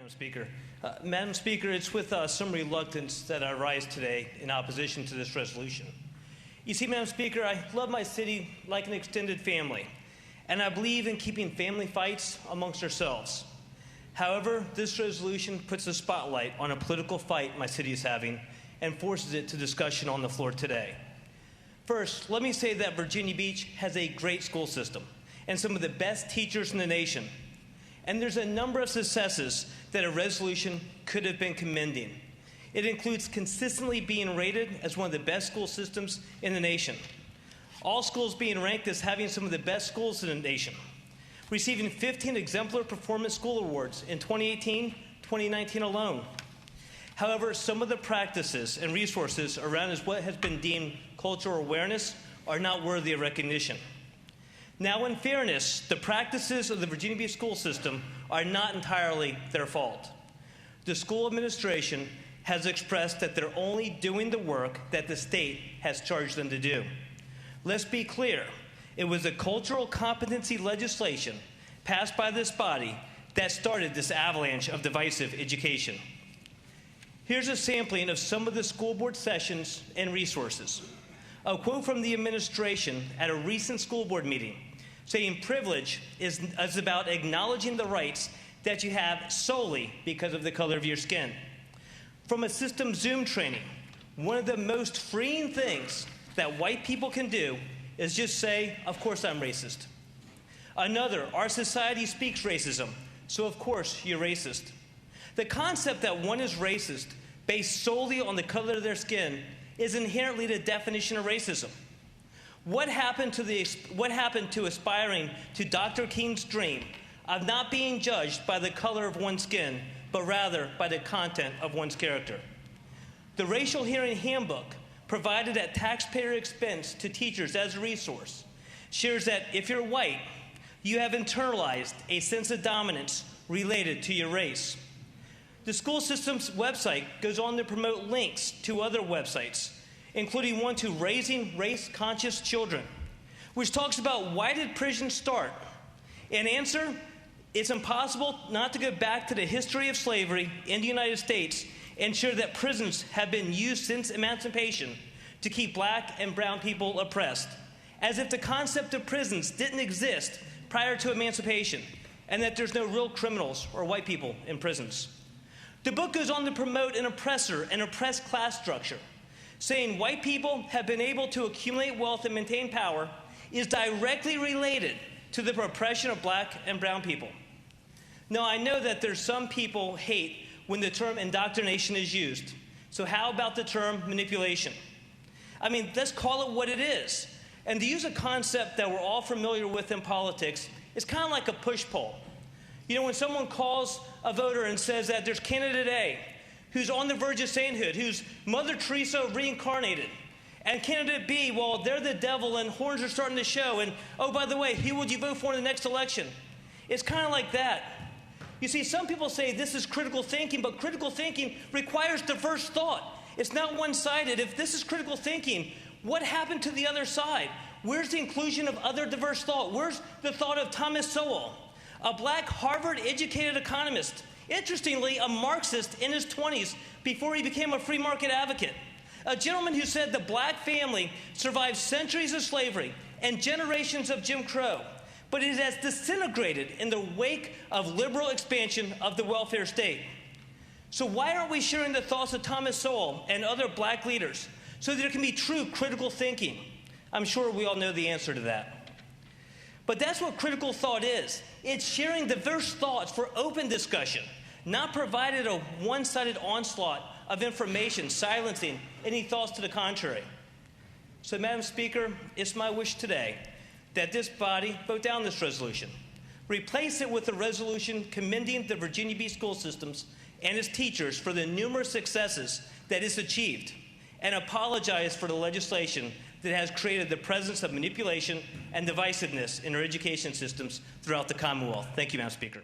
Madam Speaker. Madam Speaker, it's with some reluctance that I rise today in opposition to this resolution. You see, Madam Speaker, I love my city like an extended family, and I believe in keeping family fights amongst ourselves. However, this resolution puts a spotlight on a political fight my city is having and forces it to discussion on the floor today. First, let me say that Virginia Beach has a great school system and some of the best teachers in the nation. And there's a number of successes that a resolution could have been commending. It includes consistently being rated as one of the best school systems in the nation. All schools being ranked as having some of the best schools in the nation. Receiving 15 Exemplar Performance School Awards in 2018, 2019 alone. However, some of the practices and resources around what has been deemed cultural awareness are not worthy of recognition. Now, in fairness, the practices of the Virginia Beach school system are not entirely their fault. The school administration has expressed that they're only doing the work that the state has charged them to do. Let's be clear, it was the cultural competency legislation passed by this body that started this avalanche of divisive education. Here's a sampling of some of the school board sessions and resources. A quote from the administration at a recent school board meeting saying privilege is about acknowledging the rights that you have solely because of the color of your skin. From a system Zoom training, one of the most freeing things that white people can do is just say, of course I'm racist. Another, our society speaks racism, so of course you're racist. The concept that one is racist based solely on the color of their skin is inherently the definition of racism. What happened to aspiring to Dr. King's dream of not being judged by the color of one's skin, but rather by the content of one's character? The Racial Hearing Handbook, provided at taxpayer expense to teachers as a resource, shares that if you're white, you have internalized a sense of dominance related to your race. The school system's website goes on to promote links to other websites, including one to Raising Race-Conscious Children, which talks about why did prisons start? In answer, it's impossible not to go back to the history of slavery in the United States and show that prisons have been used since emancipation to keep black and brown people oppressed, as if the concept of prisons didn't exist prior to emancipation and that there's no real criminals or white people in prisons. The book goes on to promote an oppressor and oppressed class structure, saying white people have been able to accumulate wealth and maintain power is directly related to the oppression of black and brown people. Now, I know that there's some people hate when the term indoctrination is used. So how about the term manipulation? I mean, let's call it what it is. And to use a concept that we're all familiar with in politics, it's kind of like a push-pull. You know, when someone calls a voter and says that there's candidate A, who's on the verge of sainthood, who's Mother Teresa reincarnated, and candidate B, well, they're the devil and horns are starting to show, and oh, by the way, who would you vote for in the next election? It's kind of like that. You see, some people say this is critical thinking, but critical thinking requires diverse thought. It's not one-sided. If this is critical thinking, what happened to the other side? Where's the inclusion of other diverse thought? Where's the thought of Thomas Sowell, a black Harvard-educated economist, interestingly, a Marxist in his 20s before he became a free market advocate? A gentleman who said the black family survived centuries of slavery and generations of Jim Crow, but it has disintegrated in the wake of liberal expansion of the welfare state. So why aren't we sharing the thoughts of Thomas Sowell and other black leaders so there can be true critical thinking? I'm sure we all know the answer to that. But that's what critical thought is. It's sharing diverse thoughts for open discussion, not provided a one-sided onslaught of information silencing any thoughts to the contrary. So, Madam Speaker, it's my wish today that this body vote down this resolution, replace it with a resolution commending the Virginia Beach school systems and its teachers for the numerous successes that it's achieved, and apologize for the legislation that has created the presence of manipulation and divisiveness in our education systems throughout the Commonwealth. Thank you, Madam Speaker.